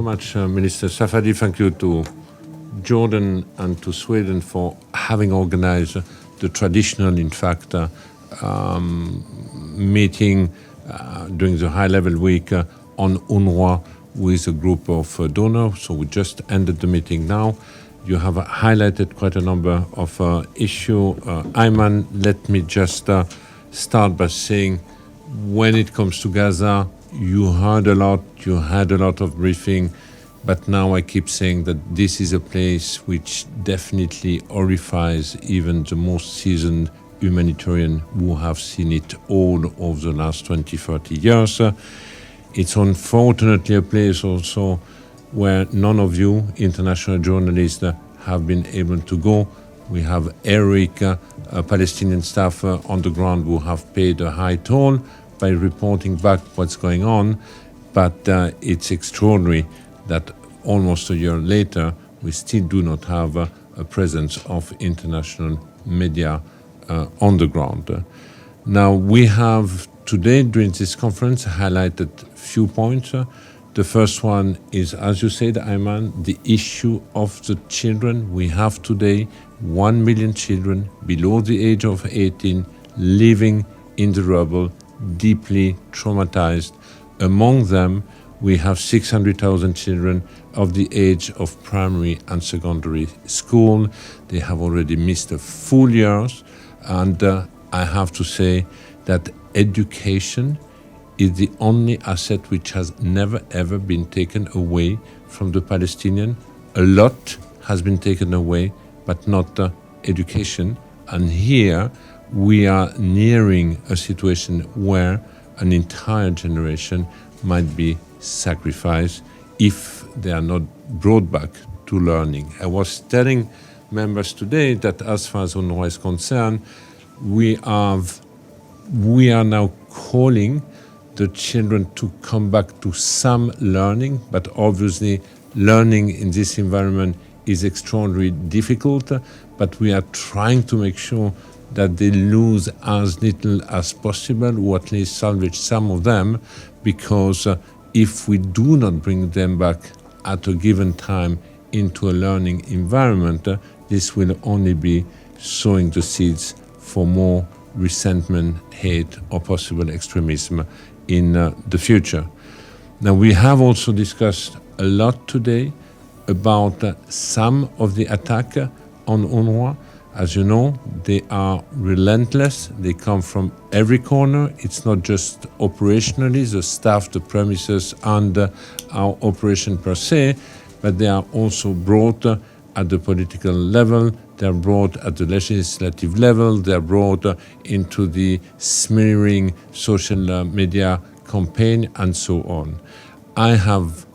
much, Minister Safadi. Thank you to Jordan and to Sweden for having organized the traditional, in fact, meeting during the high-level week on UNRWA with a group of donors. So we just ended the meeting now. You have highlighted quite a number of issues. Ayman, let me just start by saying, when it comes to Gaza, you heard a lot, you had a lot of briefing, but now I keep saying that this is a place which definitely horrifies even the most seasoned humanitarian who have seen it all over the last 20, 30 years. It's unfortunately a place also where none of you, international journalists, have been able to go. We have heroic Palestinian staff on the ground who have paid a high toll by reporting back what's going on, but it's extraordinary that almost a year later we still do not have a presence of international media on the ground. Now we have today during this conference highlighted few points. The first one is, as you said, Ayman, the issue of the children. We have today 1 million children below the age of 18 living in the rubble, deeply traumatized. Among them, we have 600,000 children of the age of primary and secondary school. They have already missed a full year, and I have to say that education is the only asset which has never ever been taken away from the Palestinian. A lot has been taken away, but not education. And here we are nearing a situation where an entire generation might be sacrificed if they are not brought back to learning. I was telling members today that as far as UNRWA is concerned, we are now calling the children to come back to some learning, but obviously learning in this environment is extraordinarily difficult, but we are trying to make sure that they lose as little as possible, or at least salvage some of them, because if we do not bring them back at a given time into a learning environment, this will only be sowing the seeds for more resentment, hate, or possible extremism in the future. Now, we have also discussed a lot today about some of the attack on UNRWA. As you know, they are relentless. They come from every corner. It's not just operationally, the staff, the premises, and our operation per se, but they are also brought at the political level. They are brought at the legislative level. They are brought into the smearing social media campaign and so on. I have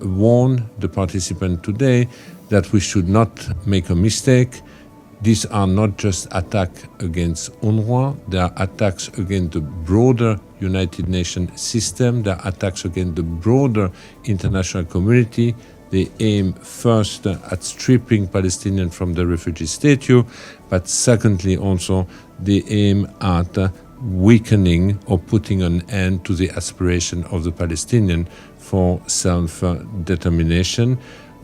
warned the participants today that we should not make a mistake. These are not just attacks against UNRWA. They are attacks against the broader United Nations system. They are attacks against the broader international community. They aim first at stripping Palestinians from the refugee status, but secondly also they aim at weakening or putting an end to the aspiration of the Palestinian for self-determination.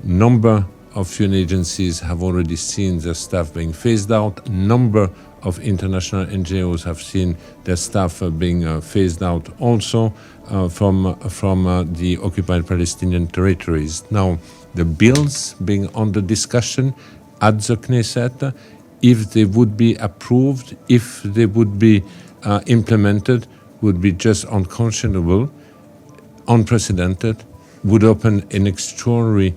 Number of UN agencies have already seen their staff being phased out. Number of international NGOs have seen their staff being phased out also from the occupied Palestinian territories. Now, the bills being under discussion at the Knesset, if they would be approved, if they would be implemented, would be just unconscionable, unprecedented, would open an extraordinary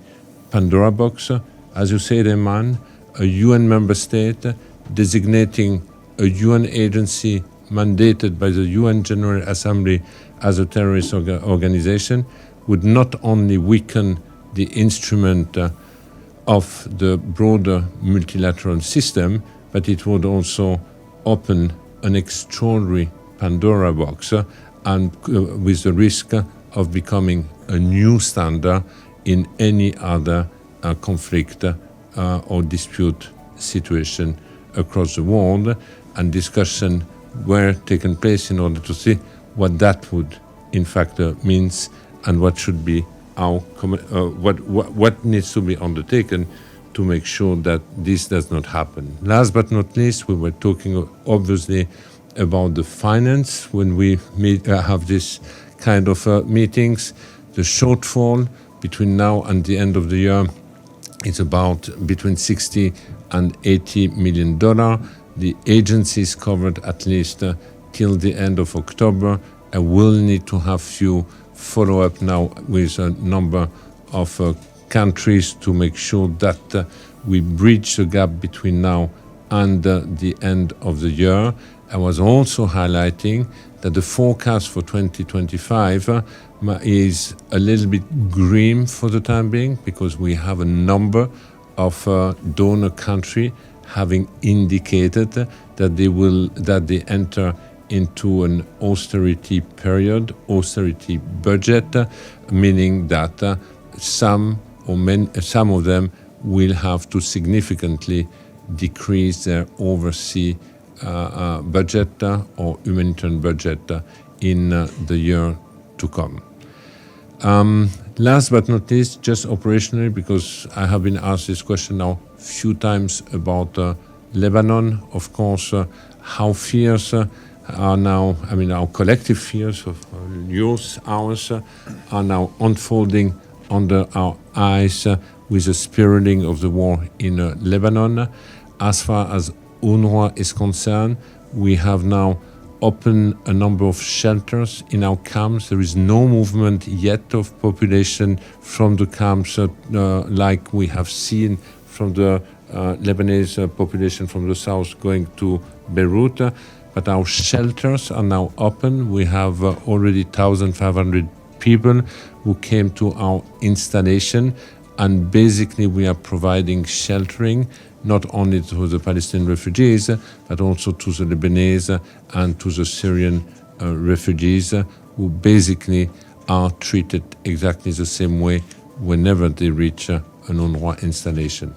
Pandora box. As you said, Ayman, a UN member state designating a UN agency mandated by the UN General Assembly as a terrorist organization would not only weaken the instrument of the broader multilateral system, but it would also open an extraordinary Pandora box and with the risk of becoming a new standard in any other conflict or dispute situation across the world, and discussion were taking place in order to see what that would in fact means and what should be what needs to be undertaken to make sure that this does not happen. Last but not least, we were talking obviously about the finance when we have this kind of meetings. The shortfall between now and the end of the year is about between 60 and 80 million dollar. The agency is covered at least till the end of October. I will need to have few follow-up now with a number of countries to make sure that we bridge the gap between now and the end of the year. I was also highlighting that the forecast for 2025 is a little bit grim for the time being, because we have a number of donor countries having indicated that they enter into an austerity period, austerity budget, meaning that some of them will have to significantly decrease their overseas budget or humanitarian budget in the year to come. Last but not least, just operationally, because I have been asked this question now a few times about Lebanon. Of course, how fears are now, our collective fears of ours are now unfolding under our eyes with the spiraling of the war in Lebanon. As far as UNRWA is concerned, we have now opened a number of shelters in our camps. There is no movement yet of population from the camps like we have seen from the Lebanese population from the south going to Beirut. But our shelters are now open. We have already 1,500 people who came to our installation, and basically we are providing sheltering not only to the Palestinian refugees, but also to the Lebanese and to the Syrian refugees, who basically are treated exactly the same way whenever they reach an UNRWA installation.